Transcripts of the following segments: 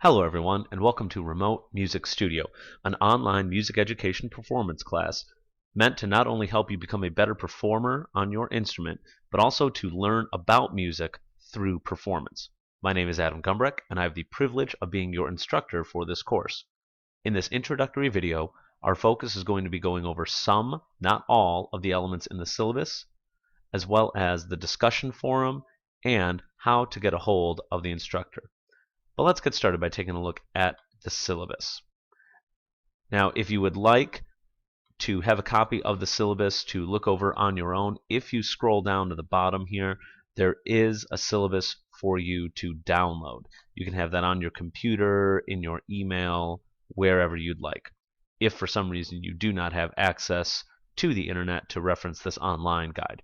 Hello everyone, and welcome to Remote Music Studio, an online music education performance class meant to not only help you become a better performer on your instrument, but also to learn about music through performance. My name is Adam Gumbrick, and I have the privilege of being your instructor for this course. In this introductory video, our focus is going to be going over some, not all, of the elements in the syllabus, as well as the discussion forum and how to get a hold of the instructor. But let's get started by taking a look at the syllabus. Now, if you would like to have a copy of the syllabus to look over on your own, if you scroll down to the bottom here, there is a syllabus for you to download. You can have that on your computer, in your email, wherever you'd like. If for some reason you do not have access to the internet to reference this online guide.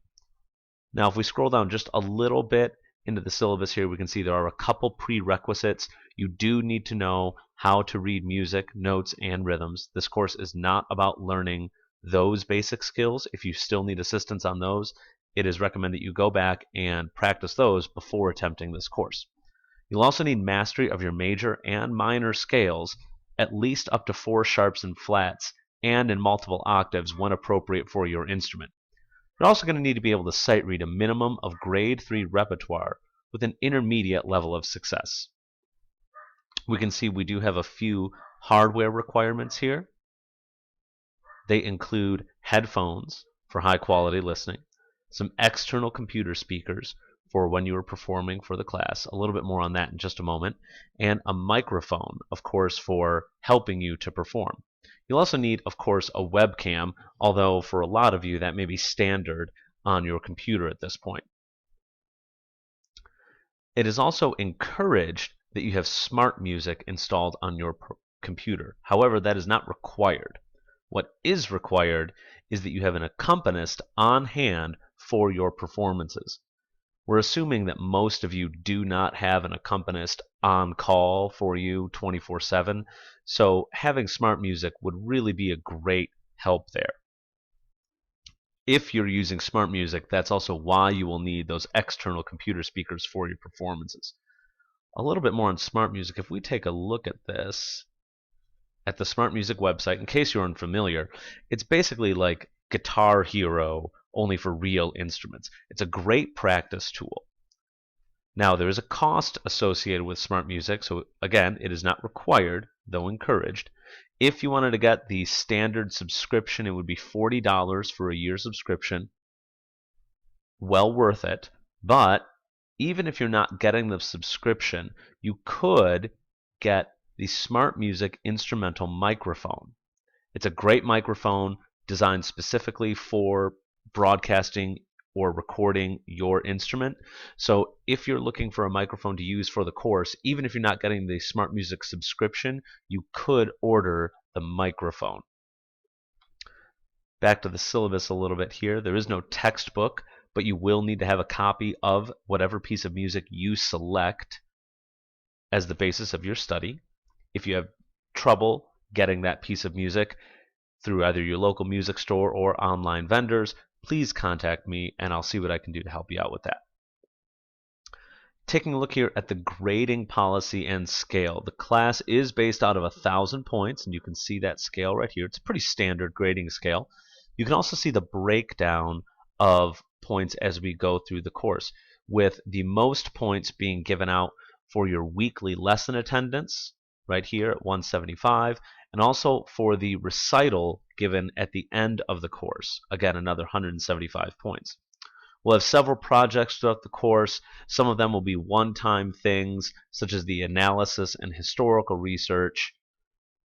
Now, if we scroll down just a little bit into the syllabus here, we can see there are a couple prerequisites. You do need to know how to read music, notes, and rhythms. This course is not about learning those basic skills. If you still need assistance on those, it is recommended you go back and practice those before attempting this course. You'll also need mastery of your major and minor scales, at least up to 4 sharps and flats, and in multiple octaves when appropriate for your instrument. You're also going to need to be able to sight read a minimum of grade 3 repertoire with an intermediate level of success. We can see we do have a few hardware requirements here. They include headphones for high quality listening, some external computer speakers for when you are performing for the class, a little bit more on that in just a moment, and a microphone, of course, for helping you to perform. You'll also need, of course, a webcam, although for a lot of you that may be standard on your computer at this point. It is also encouraged that you have smart music installed on your computer. However, that is not required. What is required is that you have an accompanist on hand for your performances. We're assuming that most of you do not have an accompanist on call for you 24/7, so having smart music would really be a great help there. If you're using smart music, that's also why you will need those external computer speakers for your performances. A little bit more on smart music. If we take a look at this, at the Smart Music website, in case you're unfamiliar, it's basically like Guitar Hero, only for real instruments. It's a great practice tool. Now, there is a cost associated with smart music, so again, it is not required, though encouraged. If you wanted to get the standard subscription, it would be $40 for a year subscription. Well worth it. But even if you're not getting the subscription, you could get the Smart Music instrumental microphone. It's a great microphone designed specifically for broadcasting or recording your instrument. So if you're looking for a microphone to use for the course, even if you're not getting the Smart Music subscription, you could order the microphone. Back to the syllabus a little bit here. There is no textbook, but you will need to have a copy of whatever piece of music you select as the basis of your study. If you have trouble getting that piece of music through either your local music store or online vendors, please contact me and I'll see what I can do to help you out with that. Taking a look here at the grading policy and scale. The class is based out of 1,000 points, and you can see that scale right here. It's a pretty standard grading scale. You can also see the breakdown of points as we go through the course, with the most points being given out for your weekly lesson attendance, right here at 175, and also for the recital given at the end of the course. Again, another 175 points. We'll have several projects throughout the course. Some of them will be one-time things, such as the analysis and historical research.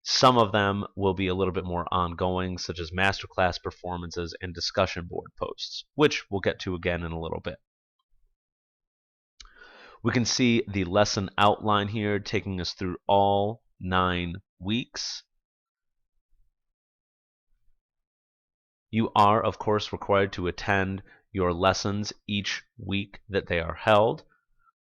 Some of them will be a little bit more ongoing, such as masterclass performances and discussion board posts, which we'll get to again in a little bit. We can see the lesson outline here, taking us through all 9 weeks. You are, of course, required to attend your lessons each week that they are held,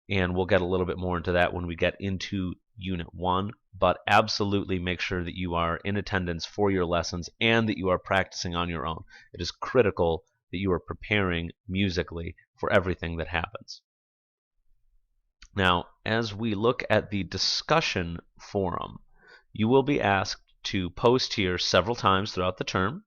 and we'll get a little bit more into that when we get into Unit 1, but absolutely make sure that you are in attendance for your lessons and that you are practicing on your own. It is critical that you are preparing musically for everything that happens. Now, as we look at the discussion forum, you will be asked to post here several times throughout the term.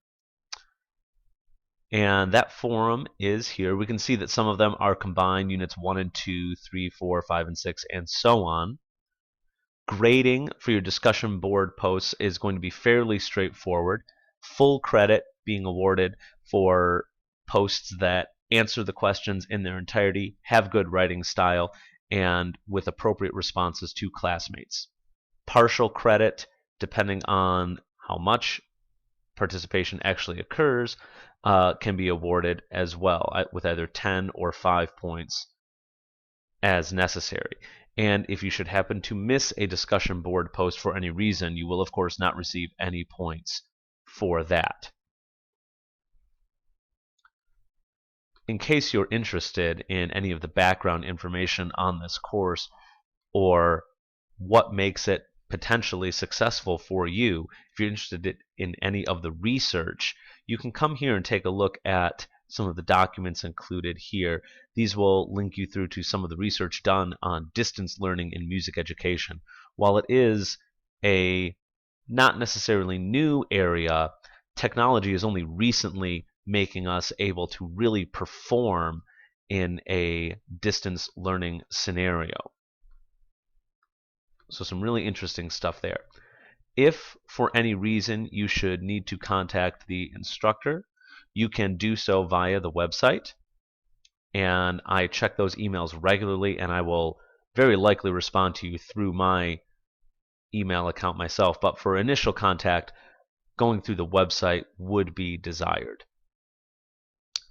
And that forum is here. We can see that some of them are combined, units 1 and 2, 3, 4, 5, and 6, and so on. Grading for your discussion board posts is going to be fairly straightforward. Full credit being awarded for posts that answer the questions in their entirety, have good writing style, and with appropriate responses to classmates. Partial credit, depending on how much participation actually occurs, can be awarded as well with either 10 or 5 points as necessary. And if you should happen to miss a discussion board post for any reason, you will of course not receive any points for that. In case you're interested in any of the background information on this course or what makes it potentially successful for you, if you're interested in any of the research, you can come here and take a look at some of the documents included here. These will link you through to some of the research done on distance learning in music education. While it is a not necessarily new area, technology is only recently making us able to really perform in a distance learning scenario. So some really interesting stuff there. If for any reason you should need to contact the instructor, you can do so via the website. And I check those emails regularly, and I will very likely respond to you through my email account myself. But for initial contact, going through the website would be desired.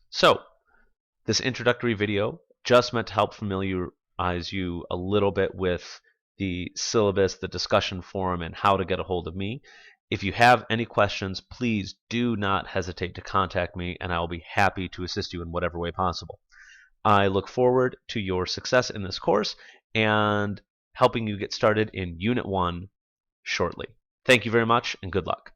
So, this introductory video just meant to help familiarize you a little bit with the syllabus, the discussion forum, and how to get a hold of me. If you have any questions, please do not hesitate to contact me, and I will be happy to assist you in whatever way possible. I look forward to your success in this course and helping you get started in Unit 1 shortly. Thank you very much, and good luck.